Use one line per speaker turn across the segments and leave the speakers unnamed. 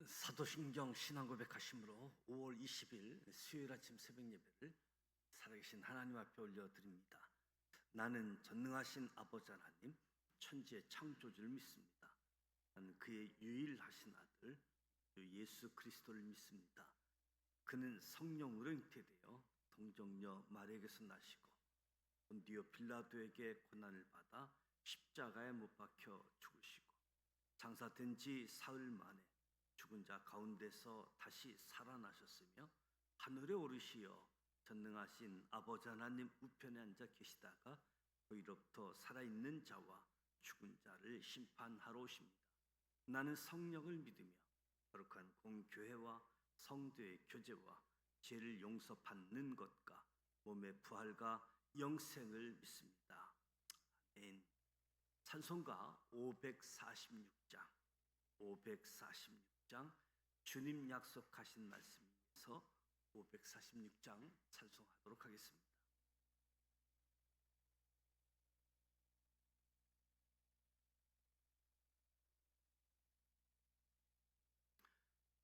사도신경 신앙고백하심으로 5월 20일 수요일 아침 새벽 예배를 살아계신 하나님 앞에 올려드립니다. 나는 전능하신 아버지 하나님, 천지의 창조주를 믿습니다. 나는 그의 유일하신 아들 예수 그리스도를 믿습니다. 그는 성령으로 잉태되어 동정녀 마리아에게서 나시고 본디오 빌라도에게 고난을 받아 십자가에 못 박혀 죽으시고 장사된 지 사흘 만에 죽은 자 가운데서 다시 살아나셨으며 하늘에 오르시어 전능하신 아버지 하나님 우편에 앉아 계시다가 거기로부터 살아있는 자와 죽은 자를 심판하러 오십니다. 나는 성령을 믿으며 거룩한 공교회와 성도의 교제와 죄를 용서받는 것과 몸의 부활과 영생을 믿습니다. 아멘. 찬송가 546장 주님 약속하신 말씀에서 546장 찬송하도록 하겠습니다.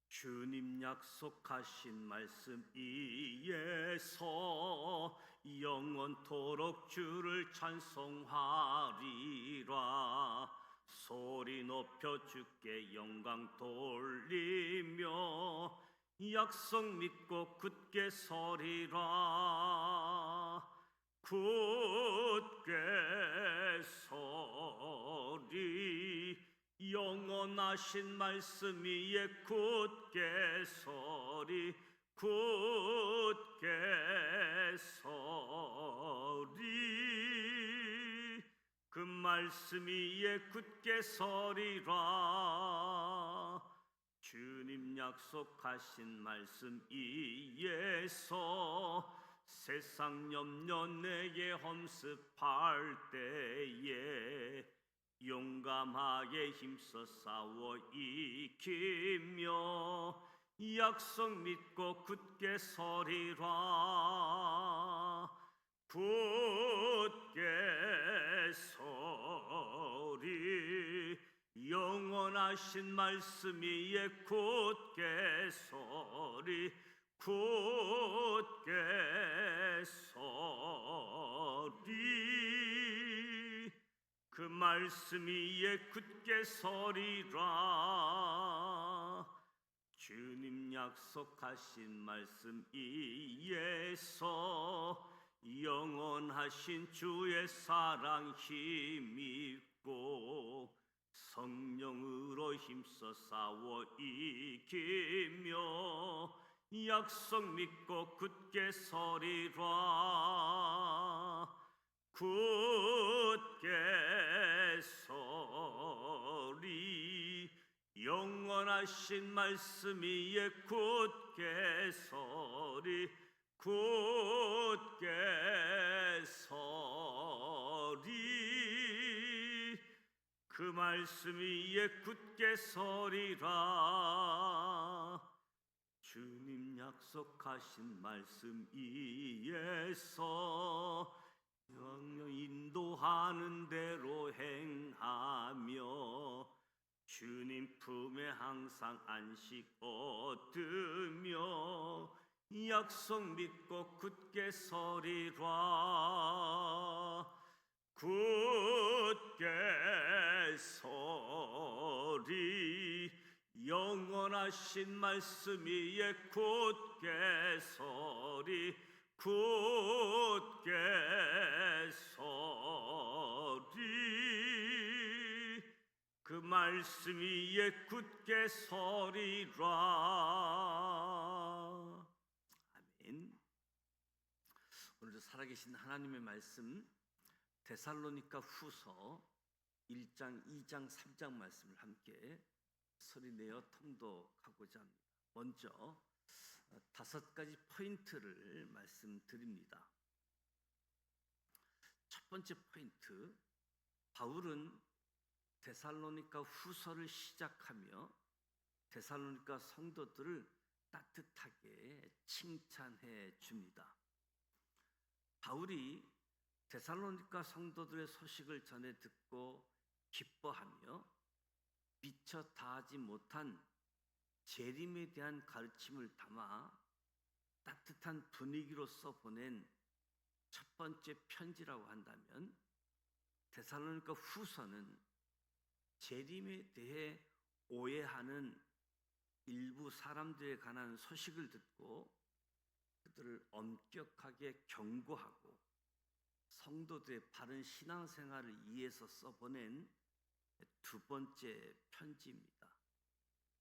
주님 약속하신 말씀 위에서 영원토록 주를 찬송하리라. 소리 높여 주께 영광 돌리며 약속 믿고 굳게 서리라. 굳게 서리 영원하신 말씀 위에 굳게 서리 굳게 서리 그 말씀 위에 굳게 서리라. 주님 약속하신 말씀 위에서 세상 염려 내게 험습할 때에 용감하게 힘써 싸워 이기며 약속 믿고 굳게 서리라. 굳게 서리 영원하신 말씀 위에 굳게 서리 굳게 서리 그 말씀 위에 굳게 서리라. 주님 약속하신 말씀 위에서 영원하신 주의 사랑 힘입고 성령으로 힘써 싸워 이기며 약속 믿고 굳게 서리라. 굳게 서리 영원하신 말씀 위에 굳게 서리 굳게 서리 그 말씀 위에 굳게 서리라. 주님 약속하신 말씀 위에서 영영 인도하는 대로 행하며 주님 품에 항상 안식 얻으며 약속 믿고 굳게 서리라. 굳게 서리 영원하신 말씀 위에 굳게 서리 굳게 서리 그 말씀 위에 굳게 서리라. 아멘. 오늘도 살아계신 하나님의 말씀 데살로니가 후서 1장, 2장, 3장 말씀을 함께 소리내어 통독하고자 합니다. 먼저 5가지 포인트를 말씀드립니다. 첫 번째 포인트, 바울은 데살로니가 후서를 시작하며 데살로니가 성도들을 따뜻하게 칭찬해 줍니다. 바울이 데살로니가 성도들의 소식을 전해 듣고 기뻐하며 미처 다하지 못한 재림에 대한 가르침을 담아 따뜻한 분위기로 써보낸 첫 번째 편지라고 한다면 데살로니가 후서는 재림에 대해 오해하는 일부 사람들에 관한 소식을 듣고 그들을 엄격하게 경고하고 성도들의 바른 신앙생활을 위해서 써보낸 두 번째 편지입니다.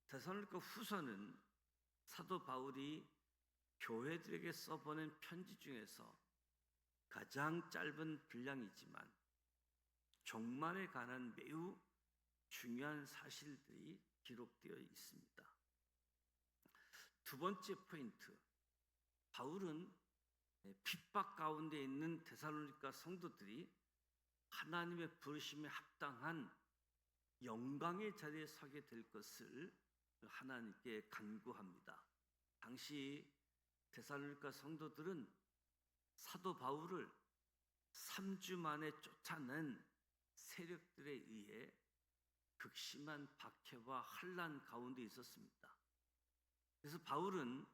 데살로니가 후서는 사도 바울이 교회들에게 써보낸 편지 중에서 가장 짧은 분량이지만 종말에 관한 매우 중요한 사실들이 기록되어 있습니다. 두 번째 포인트, 바울은 핍박 가운데 있는 데살로니가 성도들이 하나님의 부르심에 합당한 영광의 자리에 서게 될 것을 하나님께 간구합니다. 당시 데살로니가 성도들은 사도 바울을 3주 만에 쫓아낸 세력들에 의해 극심한 박해와 환난 가운데 있었습니다. 그래서 바울은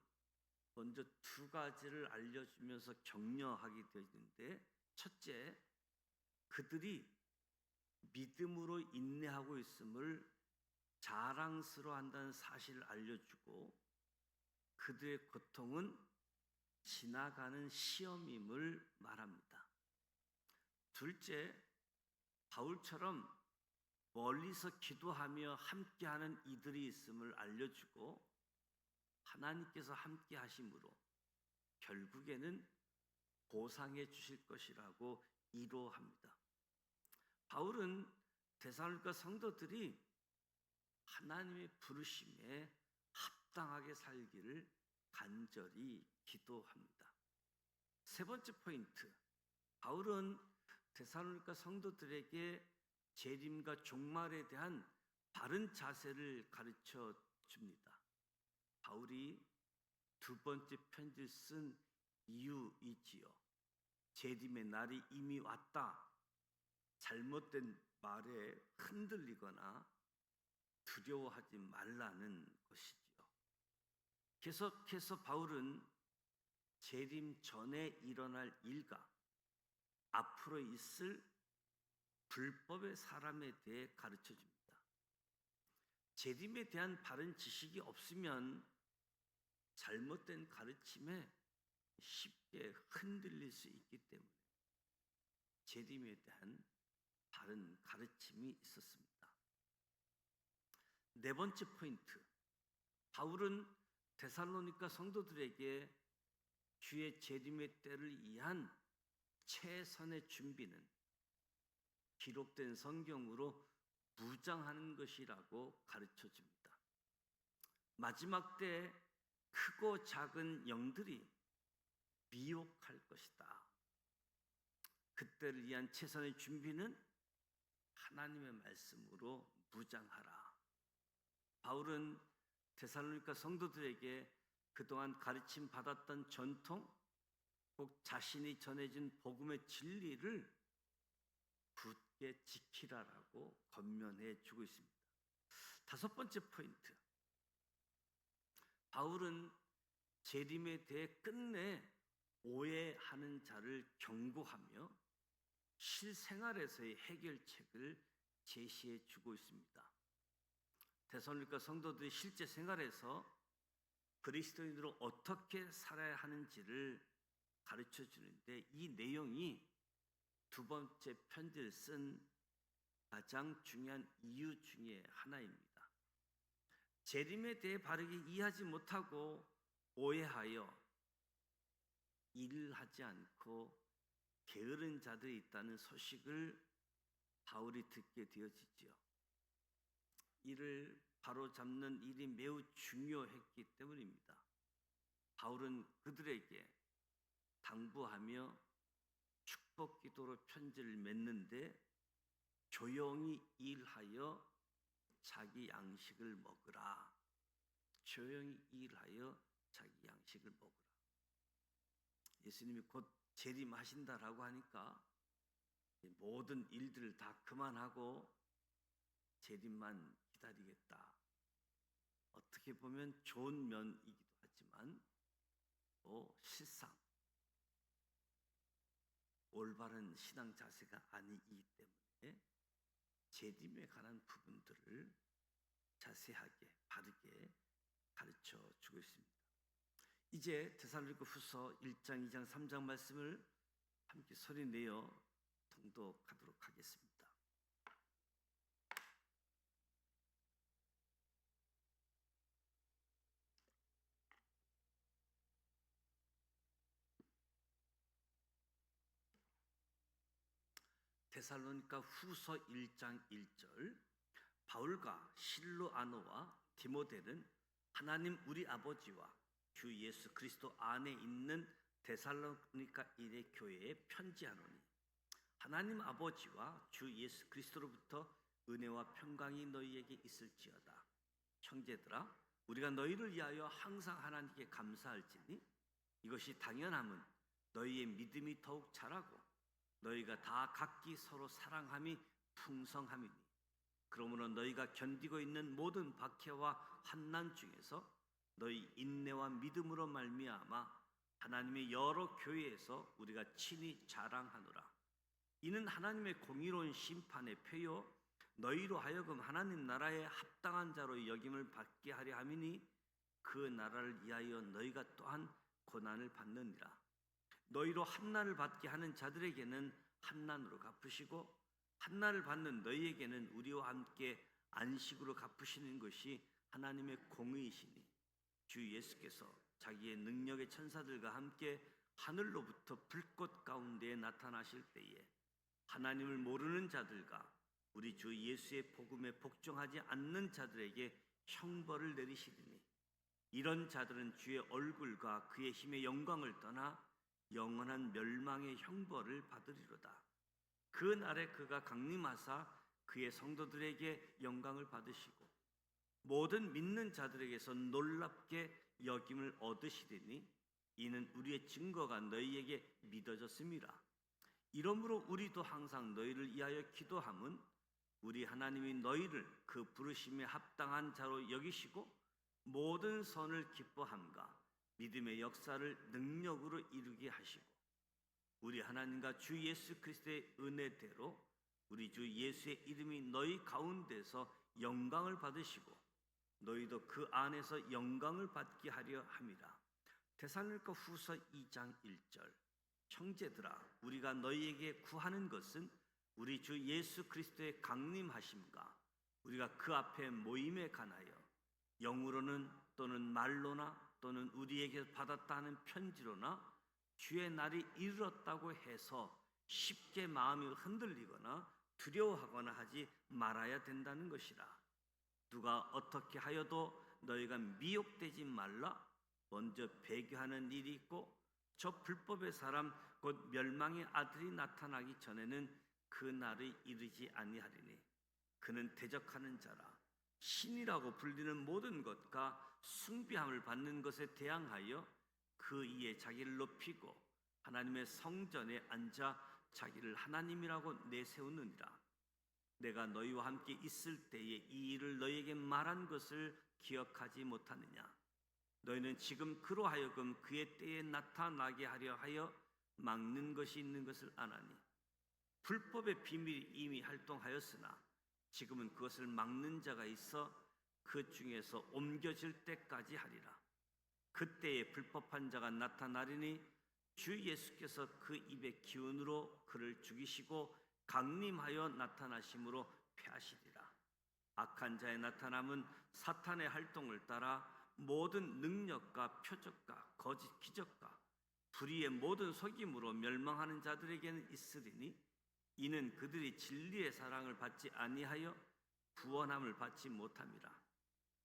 먼저 두 가지를 알려주면서 격려하게 되는데, 첫째, 그들이 믿음으로 인내하고 있음을 자랑스러워한다는 사실을 알려주고 그들의 고통은 지나가는 시험임을 말합니다. 둘째, 바울처럼 멀리서 기도하며 함께하는 이들이 있음을 알려주고 하나님께서 함께 하심으로 결국에는 보상해 주실 것이라고 위로합니다. 바울은 데살로니가 성도들이 하나님의 부르심에 합당하게 살기를 간절히 기도합니다. 세 번째 포인트, 바울은 데살로니가 성도들에게 재림과 종말에 대한 바른 자세를 가르쳐 줍니다. 바울이 두 번째 편지를 쓴 이유이지요. 재림의 날이 이미 왔다. 잘못된 말에 흔들리거나 두려워하지 말라는 것이지요. 계속해서 바울은 재림 전에 일어날 일과 앞으로 있을 불법의 사람에 대해 가르쳐 줍니다. 재림에 대한 바른 지식이 없으면 잘못된 가르침에 쉽게 흔들릴 수 있기 때문에 재림에 대한 바른 가르침이 있었습니다. 네 번째 포인트, 바울은 데살로니가 성도들에게 주의 재림의 때를 위한 최선의 준비는 기록된 성경으로 무장하는 것이라고 가르쳐 줍니다. 마지막 때 크고 작은 영들이 미혹할 것이다. 그때를 위한 최선의 준비는 하나님의 말씀으로 무장하라. 바울은 데살로니가 성도들에게 그동안 가르침 받았던 전통, 꼭 자신이 전해진 복음의 진리를 굳게 지키라라고 권면해 주고 있습니다. 다섯 번째 포인트, 바울은 재림에 대해 끝내 오해하는 자를 경고하며 실생활에서의 해결책을 제시해 주고 있습니다. 데살로니가 성도들이 실제 생활에서 그리스도인으로 어떻게 살아야 하는지를 가르쳐 주는데, 이 내용이 두 번째 편지를 쓴 가장 중요한 이유 중에 하나입니다. 재림에 대해 바르게 이해하지 못하고 오해하여 일을 하지 않고 게으른 자들이 있다는 소식을 바울이 듣게 되어지지요. 이를 바로잡는 일이 매우 중요했기 때문입니다. 바울은 그들에게 당부하며 축복 기도로 편지를 맺는데, 조용히 일하여 자기 양식을 먹으라. 조용히 일하여 자기 양식을 먹으라. 예수님이 곧 재림하신다라고 하니까 모든 일들을 다 그만하고 재림만 기다리겠다. 어떻게 보면 좋은 면이기도 하지만 또 실상 올바른 신앙 자세가 아니기 때문에 재림에 관한 부분들을 자세하게 바르게 가르쳐 주고 있습니다. 이제 데살로니가후서 1장, 2장, 3장 말씀을 함께 소리 내어 통독하도록 하겠습니다. 데살로니가 후서 1장 1절, 바울과 실로아노와 디모데는 하나님 우리 아버지와 주 예수 그리스도 안에 있는 데살로니가 일의 교회에 편지하노니, 하나님 아버지와 주 예수 그리스도로부터 은혜와 평강이 너희에게 있을지어다. 형제들아, 우리가 너희를 위하여 항상 하나님께 감사할지니 이것이 당연함은 너희의 믿음이 더욱 자라고 너희가 다 각기 서로 사랑함이 풍성함이니, 그러므로 너희가 견디고 있는 모든 박해와 환난 중에서 너희 인내와 믿음으로 말미암아 하나님의 여러 교회에서 우리가 친히 자랑하노라. 이는 하나님의 공의로운 심판의 표요 너희로 하여금 하나님 나라에 합당한 자로 여김을 받게 하려 함이니, 그 나라를 위하여 너희가 또한 고난을 받느니라. 너희로 환난을 받게 하는 자들에게는 환난으로 갚으시고 환난을 받는 너희에게는 우리와 함께 안식으로 갚으시는 것이 하나님의 공의이시니, 주 예수께서 자기의 능력의 천사들과 함께 하늘로부터 불꽃 가운데에 나타나실 때에 하나님을 모르는 자들과 우리 주 예수의 복음에 복종하지 않는 자들에게 형벌을 내리시리니, 이런 자들은 주의 얼굴과 그의 힘의 영광을 떠나 영원한 멸망의 형벌을 받으리로다. 그 날에 그가 강림하사 그의 성도들에게 영광을 받으시고 모든 믿는 자들에게서 놀랍게 여김을 얻으시리니, 이는 우리의 증거가 너희에게 믿어졌음이라. 이러므로 우리도 항상 너희를 위하여 기도함은 우리 하나님이 너희를 그 부르심에 합당한 자로 여기시고 모든 선을 기뻐함과 믿음의 역사를 능력으로 이루게 하시고, 우리 하나님과 주 예수 그리스도의 은혜대로 우리 주 예수의 이름이 너희 가운데서 영광을 받으시고 너희도 그 안에서 영광을 받게 하려 함이라. 데살로니가 후서 2장 1절, 형제들아, 우리가 너희에게 구하는 것은 우리 주 예수 그리스도의 강림하심과 우리가 그 앞에 모임에 관하여 영으로는 또는 말로나 또는 우리에게 받았다 하는 편지로나 주의 날이 이르렀다고 해서 쉽게 마음이 흔들리거나 두려워하거나 하지 말아야 된다는 것이라. 누가 어떻게 하여도 너희가 미혹되지 말라. 먼저 배교하는 일이 있고 저 불법의 사람 곧 멸망의 아들이 나타나기 전에는 그 날이 이르지 아니하리니, 그는 대적하는 자라. 신이라고 불리는 모든 것과 숭배함을 받는 것에 대항하여 그 이에 자기를 높이고 하나님의 성전에 앉아 자기를 하나님이라고 내세우느니라. 내가 너희와 함께 있을 때에 이 일을 너희에게 말한 것을 기억하지 못하느냐. 너희는 지금 그로 하여금 그의 때에 나타나게 하려 하여 막는 것이 있는 것을 아나니, 불법의 비밀이 이미 활동하였으나 지금은 그것을 막는 자가 있어 그 중에서 옮겨질 때까지 하리라. 그때에 불법한 자가 나타나리니 주 예수께서 그 입의 기운으로 그를 죽이시고 강림하여 나타나심으로 패하시리라. 악한 자의 나타남은 사탄의 활동을 따라 모든 능력과 표적과 거짓 기적과 불의의 모든 속임으로 멸망하는 자들에게는 있으리니, 이는 그들이 진리의 사랑을 받지 아니하여 구원함을 받지 못함이라.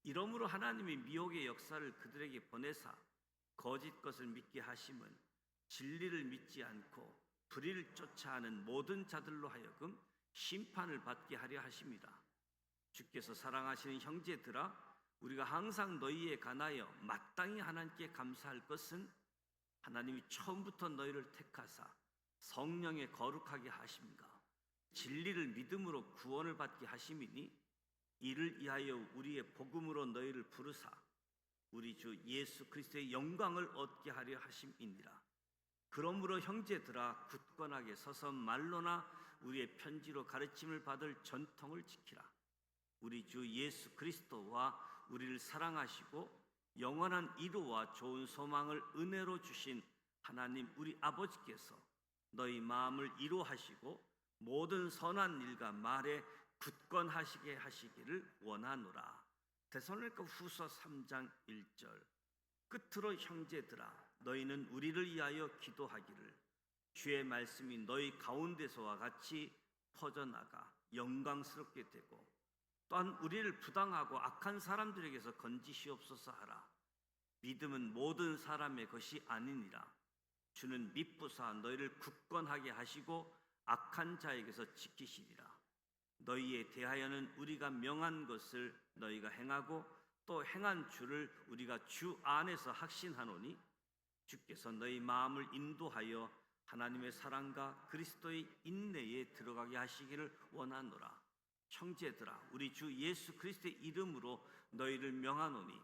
이러므로 하나님이 미혹의 역사를 그들에게 보내사 거짓 것을 믿게 하심은 진리를 믿지 않고 불의를 쫓아하는 모든 자들로 하여금 심판을 받게 하려 하심이라. 주께서 사랑하시는 형제들아, 우리가 항상 너희에 관하여 마땅히 하나님께 감사할 것은 하나님이 처음부터 너희를 택하사 성령에 거룩하게 하심과 진리를 믿음으로 구원을 받게 하심이니, 이를 위하여 우리의 복음으로 너희를 부르사 우리 주 예수 그리스도의 영광을 얻게 하려 하심이니라. 그러므로 형제들아 굳건하게 서서 말로나 우리의 편지로 가르침을 받을 전통을 지키라. 우리 주 예수 그리스도와 우리를 사랑하시고 영원한 이루와 좋은 소망을 은혜로 주신 하나님 우리 아버지께서 너희 마음을 이루하시고 모든 선한 일과 말에 굳건하시게 하시기를 원하노라. 데살로니가 후서 3장 1절. 끝으로 형제들아 너희는 우리를 위하여 기도하기를 주의 말씀이 너희 가운데서와 같이 퍼져나가 영광스럽게 되고 또한 우리를 부당하고 악한 사람들에게서 건지시옵소서 하라. 믿음은 모든 사람의 것이 아니니라. 주는 미쁘사 너희를 굳건하게 하시고 악한 자에게서 지키시리라. 너희에 대하여는 우리가 명한 것을 너희가 행하고 또 행한 줄을 우리가 주 안에서 확신하노니 주께서 너희 마음을 인도하여 하나님의 사랑과 그리스도의 인내에 들어가게 하시기를 원하노라. 형제들아 우리 주 예수 그리스도의 이름으로 너희를 명하노니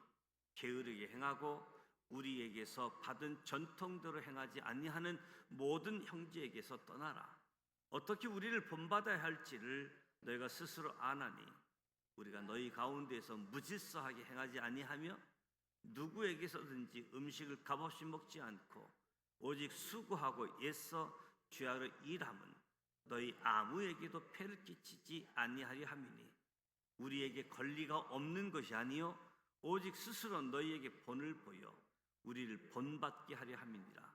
게으르게 행하고 우리에게서 받은 전통대로 행하지 아니하는 모든 형제에게서 떠나라. 어떻게 우리를 본받아야 할지를 너희가 스스로 아나니 우리가 너희 가운데서 무질서하게 행하지 아니하며 누구에게서든지 음식을 값없이 먹지 않고 오직 수고하고 애써 죄악을 일함은 너희 아무에게도 폐를 끼치지 아니하려 함이니 우리에게 권리가 없는 것이 아니요 오직 스스로 너희에게 본을 보여 우리를 본받게 하려 함이니라.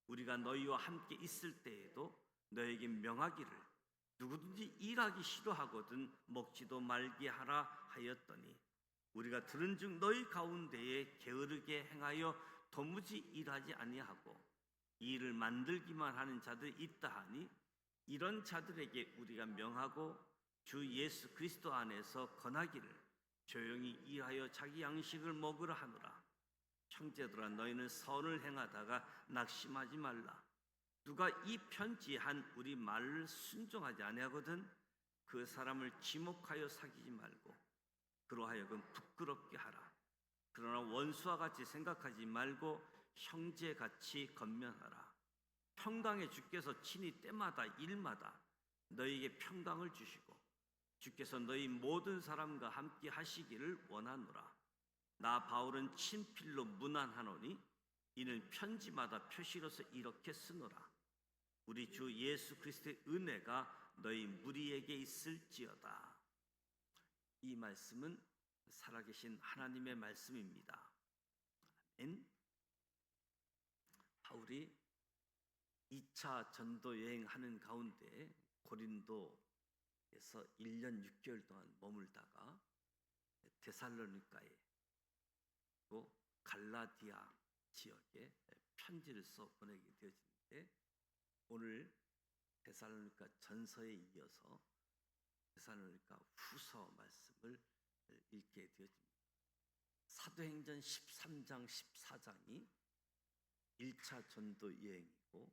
우리가 너희와 함께 있을 때에도 너희에게 명하기를 누구든지 일하기 싫어하거든 먹지도 말게 하라 하였더니 우리가 들은즉 너희 가운데에 게으르게 행하여 도무지 일하지 아니하고 일을 만들기만 하는 자들이 있다 하니 이런 자들에게 우리가 명하고 주 예수 그리스도 안에서 권하기를 조용히 일하여 자기 양식을 먹으라 하노라. 형제들아 너희는 선을 행하다가 낙심하지 말라. 누가 이 편지한 우리 말을 순종하지 아니하거든 그 사람을 지목하여 사귀지 말고 그로 하여금 부끄럽게 하라. 그러나 원수와 같이 생각하지 말고 형제같이 건면하라. 평강의 주께서 친히 때마다 일마다 너희에게 평강을 주시고 주께서 너희 모든 사람과 함께 하시기를 원하노라. 나 바울은 친필로 문안하노니 이는 편지마다 표시로서 이렇게 쓰노라. 우리 주 예수 그리스도의 은혜가 너희 무리에게 있을지어다. 이 말씀은 살아계신 하나님의 말씀입니다. 아멘. 바울이 2차 전도 여행하는 가운데 고린도에서 1년 6개월 동안 머물다가 데살로니가에 또 갈라디아 지역에 편지를 써 보내게 되어지는데 오늘 데살로니가 전서에 이어서 데살로니가 후서 말씀을 읽게 되어집니다. 사도행전 13장 14장이 1차 전도 여행이고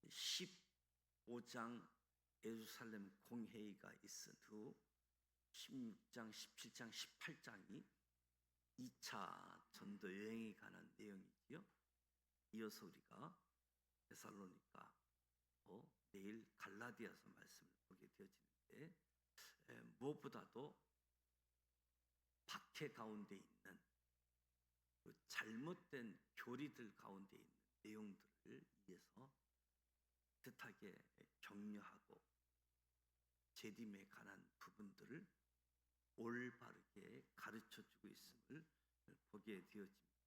15장 예루살렘 공회의가 있은 후 16장, 17장, 18장이 2차 전도 여행에 관한 내용이지요. 이어서 우리가 데살로니가 내일 갈라디아서 말씀을 보게 되어지는데 무엇보다도 박해 가운데 있는 그 잘못된 교리들 가운데 있는 내용들을 위해서 뜻하게 격려하고 재림에 관한 부분들을 올바르게 가르쳐주고 있음을 보게 되어집니다.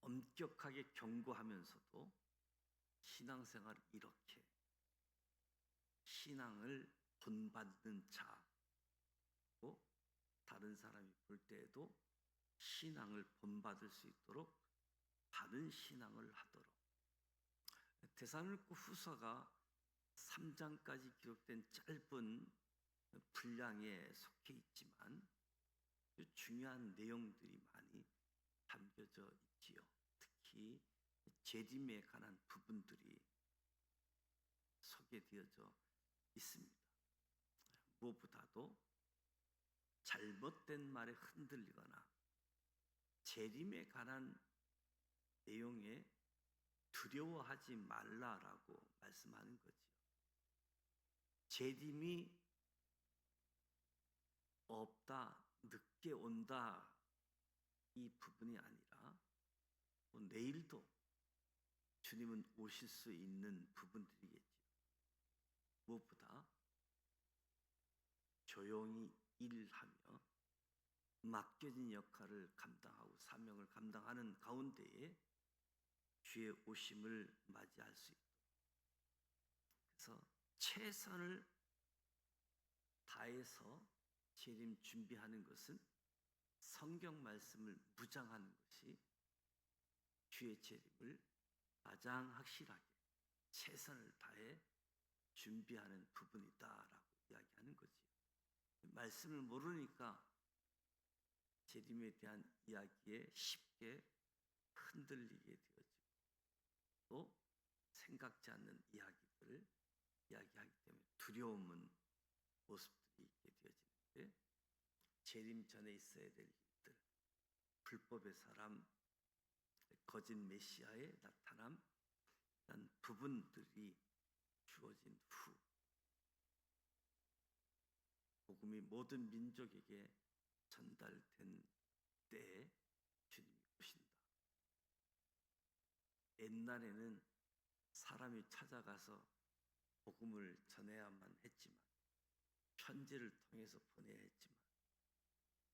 엄격하게 경고하면서도 신앙생활을 이렇게 신앙을 본받는 자고 다른 사람이 볼 때에도 신앙을 본받을 수 있도록 바른 신앙을 하도록 데살로니가 후서가 3장까지 기록된 짧은 분량에 속해 있지만 중요한 내용들이 많이 담겨져 있지요. 특히 재림에 관한 부분들이 소개되어져 있습니다. 무엇보다도 잘못된 말에 흔들리거나 재림에 관한 내용에 두려워하지 말라라고 말씀하는 거지요. 재림이 없다, 늦게 온다 이 부분이 아니라 내일도 주님은 오실 수 있는 부분들이겠지요. 무엇보다 조용히 일하며 맡겨진 역할을 감당하고 사명을 감당하는 가운데에 주의 오심을 맞이할 수 있도록, 그래서 최선을 다해서 재림 준비하는 것은 성경 말씀을 묵상하는 것이 주의 재림을 가장 확실하게 최선을 다해 준비하는 부분이다라고 이야기하는 거지요. 말씀을 모르니까 재림에 대한 이야기에 쉽게 흔들리게 되어지고 또 생각지 않는 이야기들을 이야기하기 때문에 두려움은 모습들이 있게 되어지는데, 재림 전에 있어야 될 일들, 불법의 사람, 거짓 메시아의 나타남, 이런 부분들이 주어진 후 복음이 모든 민족에게 전달된 때에 주님이 오신다. 옛날에는 사람이 찾아가서 복음을 전해야만 했지만, 편지를 통해서 보내야 했지만,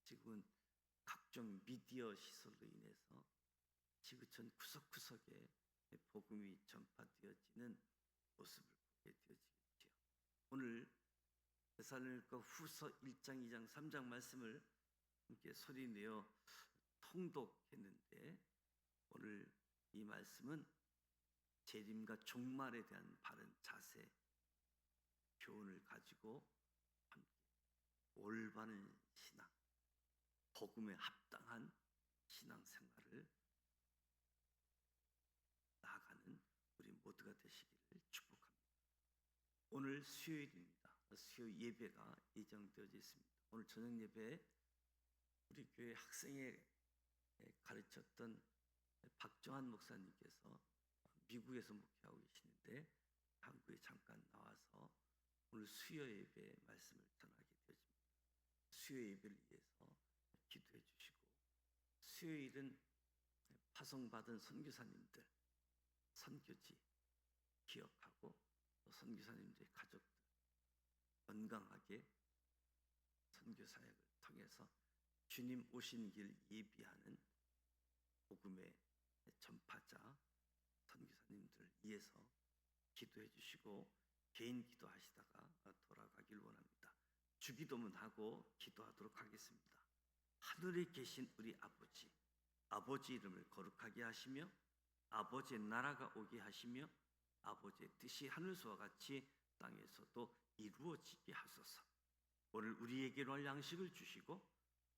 지금은 각종 미디어 시설로 인해서 지구촌 구석구석에 복음이 전파되어지는 모습을 보게 되어지겠지요. 오늘 데살로니가 후서 1장, 2장, 3장 말씀을 함께 소리내어 통독했는데, 오늘 이 말씀은 재림과 종말에 대한 바른 자세, 교훈을 가지고 함께 올바른 신앙, 복음에 합당한 신앙생활을 나아가는 우리 모두가 되시기를 축복합니다. 오늘 수요일입니다. 수요 예배가 예정되어져 있습니다. 오늘 저녁 예배에 우리 교회 학생에 가르쳤던 박정한 목사님께서 미국에서 목회하고 계시는데 한국에 잠깐 나와서 오늘 수요 예배의 말씀을 전하게 되어집니다. 수요 예배를 위해서 기도해 주시고, 수요일은 파송받은 선교사님들, 선교지 기억하고 선교사님들의 가족들 건강하게 선교 사역을 통해서 주님 오신 길 예비하는 복음의 전파자 선교사님들을 위해서 기도해 주시고, 개인 기도하시다가 돌아가길 원합니다. 주기도문 하고 기도하도록 하겠습니다. 하늘에 계신 우리 아버지, 아버지 이름을 거룩하게 하시며 아버지의 나라가 오게 하시며 아버지의 뜻이 하늘서와 같이 땅에서도 이루어지게 하소서. 오늘 우리에게 올 양식을 주시고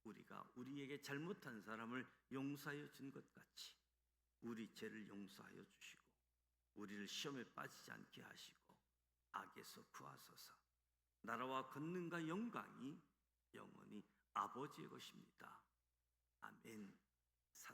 우리가 우리에게 잘못한 사람을 용서하여 준 것 같이 우리 죄를 용서하여 주시고 우리를 시험에 빠지지 않게 하시고 악에서 구하소서. 나라와 권능과 영광이 영원히 아버지의 것입니다. 아멘.